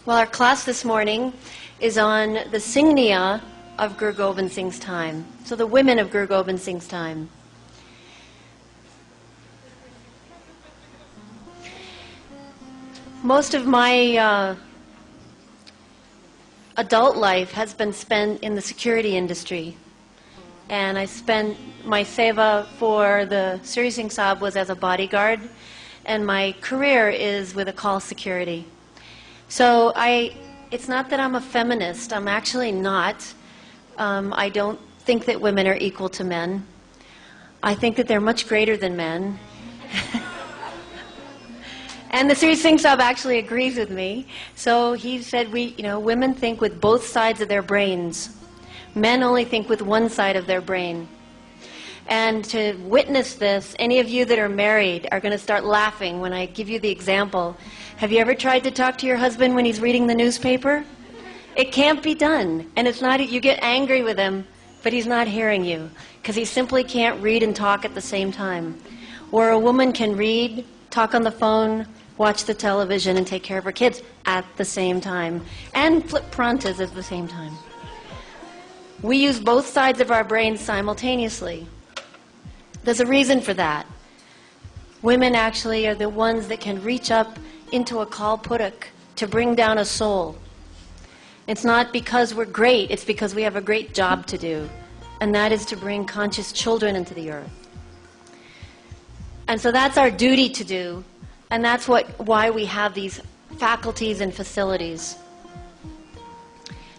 Well, our class this morning is on the Singniya of Guru Gobind Singh's time. So the women of Guru Gobind Singh's time. Most of my adult life has been spent in the security industry. And I spent my seva for the Sri Singh Sahib was as a bodyguard, and my career is with a call security. So it's not that I'm a feminist. I'm actually not. I don't think that women are equal to men. I think that they're much greater than men. And the Sri Singh Sahib actually agrees with me. So he said, women think with both sides of their brains. Men only think with one side of their brain. And to witness this, any of you that are married are going to start laughing when I give you the example. Have you ever tried to talk to your husband when he's reading the newspaper? It can't be done. And it's not, you get angry with him, but he's not hearing you, because he simply can't read and talk at the same time. Where a woman can read, talk on the phone, watch the television, and take care of her kids at the same time, and flip prantas at the same time. We use both sides of our brains simultaneously. There's a reason for that. Women actually are the ones that can reach up into a kalpurak to bring down a soul. It's not because we're great, it's because we have a great job to do, and that is to bring conscious children into the earth. And so that's our duty to do, and that's why we have these faculties and facilities.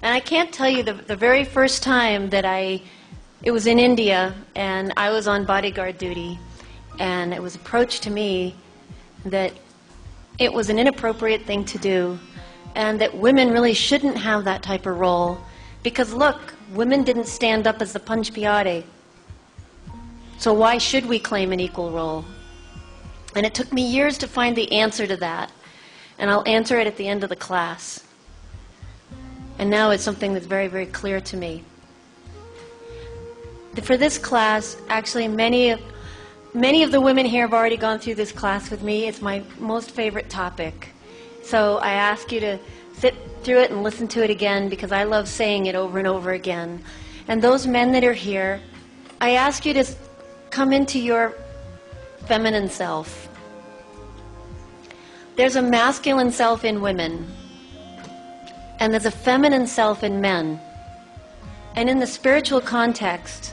And I can't tell you the very first time that it was in India, and I was on bodyguard duty, and it was approached to me that it was an inappropriate thing to do, and that women really shouldn't have that type of role, because look, women didn't stand up as the Panch Pyare. So why should we claim an equal role? And it took me years to find the answer to that, and I'll answer it at the end of the class. And now it's something that's very, very clear to me. For this class, actually many of the women here have already gone through this class with me. It's my most favorite topic. So I ask you to sit through it and listen to it again, because I love saying it over and over again. And those men that are here, I ask you to come into your feminine self. There's a masculine self in women, and there's a feminine self in men. And in the spiritual context,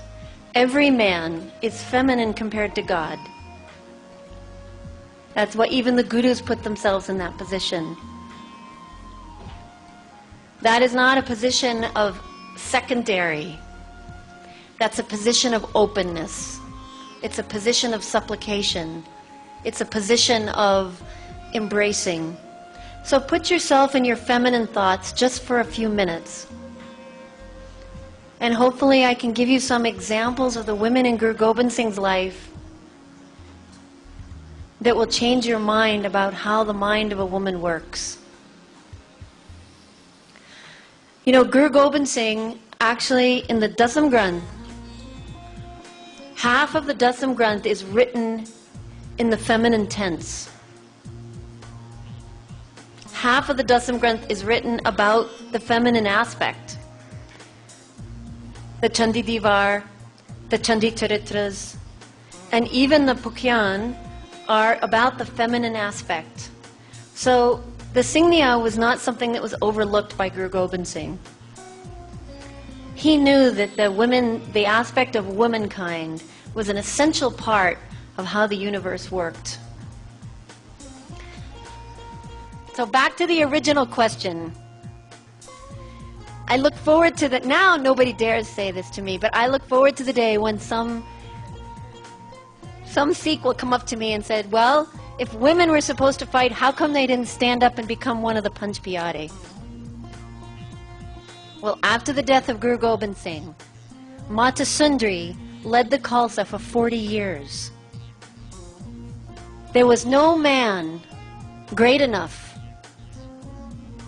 every man is feminine compared to God. That's why even the gurus put themselves in that position. That is not a position of secondary. That's a position of openness. It's a position of supplication. It's a position of embracing. So put yourself in your feminine thoughts just for a few minutes. And hopefully I can give you some examples of the women in Guru Gobind Singh's life that will change your mind about how the mind of a woman works. Guru Gobind Singh, actually in the Dasam Granth, half of the Dasam Granth is written in the feminine tense. Half of the Dasam Granth is written about the feminine aspect. The Chandi Divar, the Chandi Charitras, and even the Pukyan are about the feminine aspect. So the Singniya was not something that was overlooked by Guru Gobind Singh. He knew that the aspect of womankind was an essential part of how the universe worked. So back to the original question. I look forward to that. Now nobody dares say this to me, but I look forward to the day when some Sikh will come up to me and said, well, if women were supposed to fight, how come they didn't stand up and become one of the Panch Pyare? Well, after the death of Guru Gobind Singh, Mata Sundari led the Khalsa for 40 years. There was no man great enough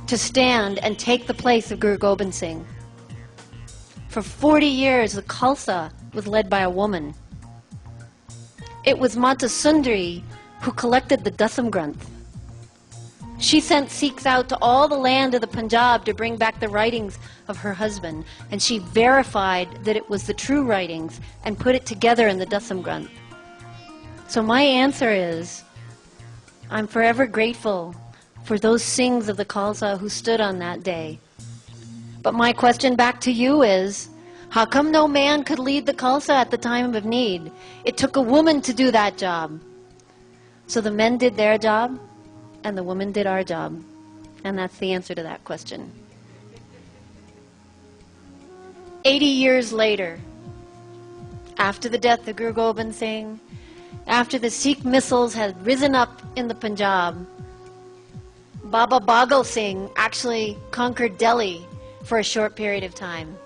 to stand and take the place of Guru Gobind Singh. For 40 years, the Khalsa was led by a woman. It was Mata Sundari who collected the Dasam Granth. She sent Sikhs out to all the land of the Punjab to bring back the writings of her husband, and she verified that it was the true writings and put it together in the Dasam Granth. So my answer is, I'm forever grateful for those Singhs of the Khalsa who stood on that day. But my question back to you is, how come no man could lead the Khalsa at the time of need? It took a woman to do that job. So the men did their job, and the women did our job. And that's the answer to that question. 80 years later, after the death of Guru Gobind Singh, after the Sikh missiles had risen up in the Punjab, Baba Bagal Singh actually conquered Delhi for a short period of time.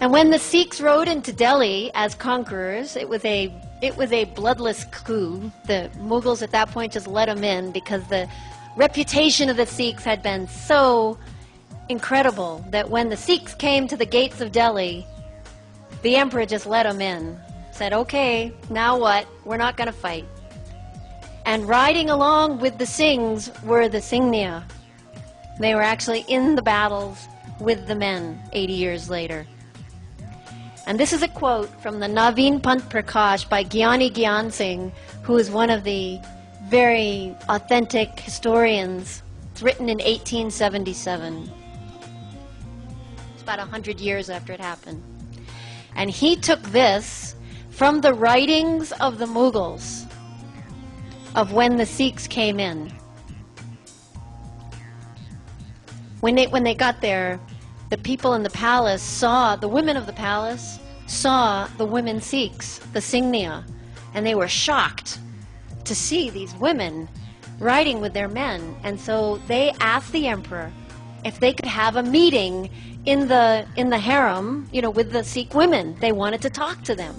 And when the Sikhs rode into Delhi as conquerors, it was a bloodless coup. The Mughals at that point just let them in because the reputation of the Sikhs had been so incredible that when the Sikhs came to the gates of Delhi, the emperor just let them in. Said, okay, now what? We're not going to fight. And riding along with the Singhs were the Singnia. They were actually in the battles with the men 80 years later. And this is a quote from the Naveen Pant Prakash by Gyani Gyan Singh, who is one of the very authentic historians. It's written in 1877. It's about 100 years after it happened. And he took this from the writings of the Mughals of when the Sikhs came in. When they got there, the people in the palace saw, the women of the palace saw the women Sikhs, the Singnia, and they were shocked to see these women riding with their men. And so they asked the emperor if they could have a meeting in the harem, with the Sikh women. They wanted to talk to them.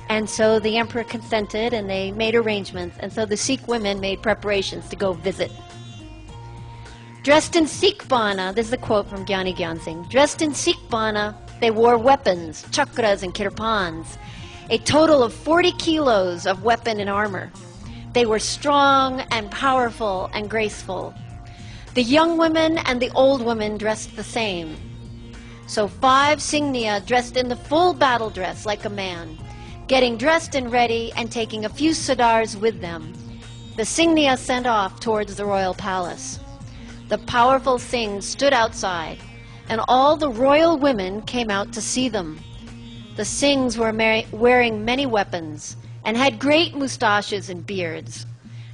And so the emperor consented, and they made arrangements. And so the Sikh women made preparations to go visit. Dressed in Sikh Baana, this is a quote from Gyani Gyan Singh, dressed in Sikh Baana, they wore weapons, chakras and kirpans, a total of 40 kilos of weapon and armor. They were strong and powerful and graceful. The young women and the old women dressed the same. So 5 Singnia dressed in the full battle dress like a man, getting dressed and ready and taking a few Sardars with them. The Singnia sent off towards the royal palace. The powerful Singhs stood outside, and all the royal women came out to see them. The Singhs were wearing many weapons and had great moustaches and beards.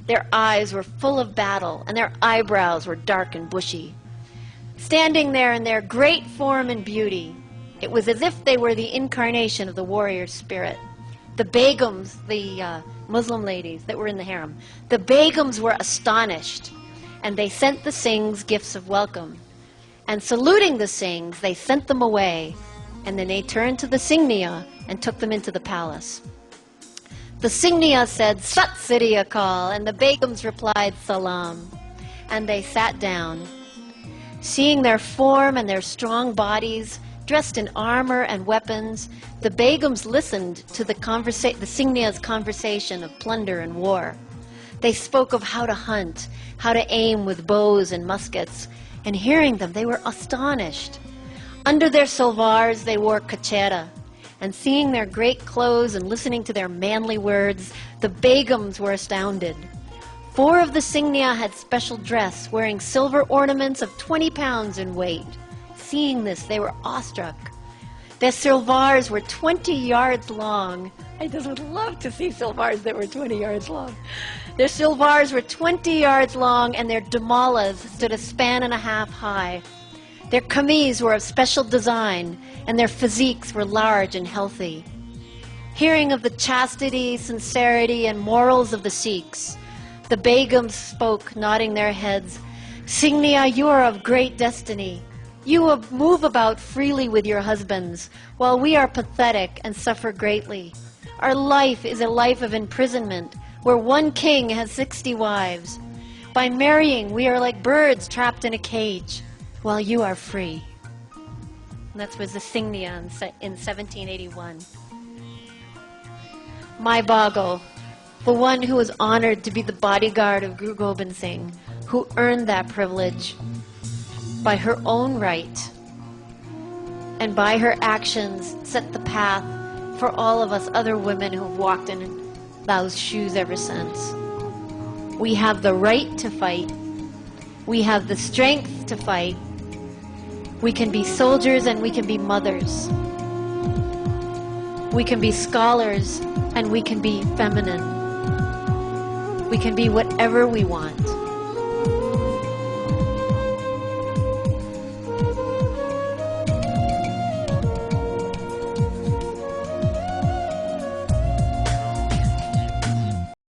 Their eyes were full of battle, and their eyebrows were dark and bushy. Standing there in their great form and beauty, it was as if they were the incarnation of the warrior spirit. The Begums, the Muslim ladies that were in the harem, the Begums were astonished, and they sent the Singhs gifts of welcome. And saluting the Singhs, they sent them away, and then they turned to the Singnia and took them into the palace. The Singnia said, Sat Sri Akal, and the Begums replied, Salam. And they sat down. Seeing their form and their strong bodies, dressed in armor and weapons, the Begums listened to the Singnia's conversation of plunder and war. They spoke of how to hunt, how to aim with bows and muskets, and hearing them, they were astonished. Under their salwars, they wore kachera, and seeing their great clothes and listening to their manly words, the Begums were astounded. 4 of the Singnia had special dress, wearing silver ornaments of 20 pounds in weight. Seeing this, they were awestruck. Their salwars were 20 yards long. I just would love to see salwars that were 20 yards long. Their salwars were 20 yards long, and their damalas stood a span and a half high. Their kameez were of special design, and their physiques were large and healthy. Hearing of the chastity, sincerity, and morals of the Sikhs, the Begums spoke, nodding their heads, Singnia, you are of great destiny. You move about freely with your husbands, while we are pathetic and suffer greatly. Our life is a life of imprisonment, where one king has 60 wives. By marrying, we are like birds trapped in a cage, while you are free. And that was the Singnia in 1781. My Bago, the one who was honored to be the bodyguard of Guru Gobind Singh, who earned that privilege by her own right, and by her actions set the path for all of us other women who've walked in those shoes ever since. We have the right to fight. We have the strength to fight. We can be soldiers and we can be mothers. We can be scholars and we can be feminine. We can be whatever we want.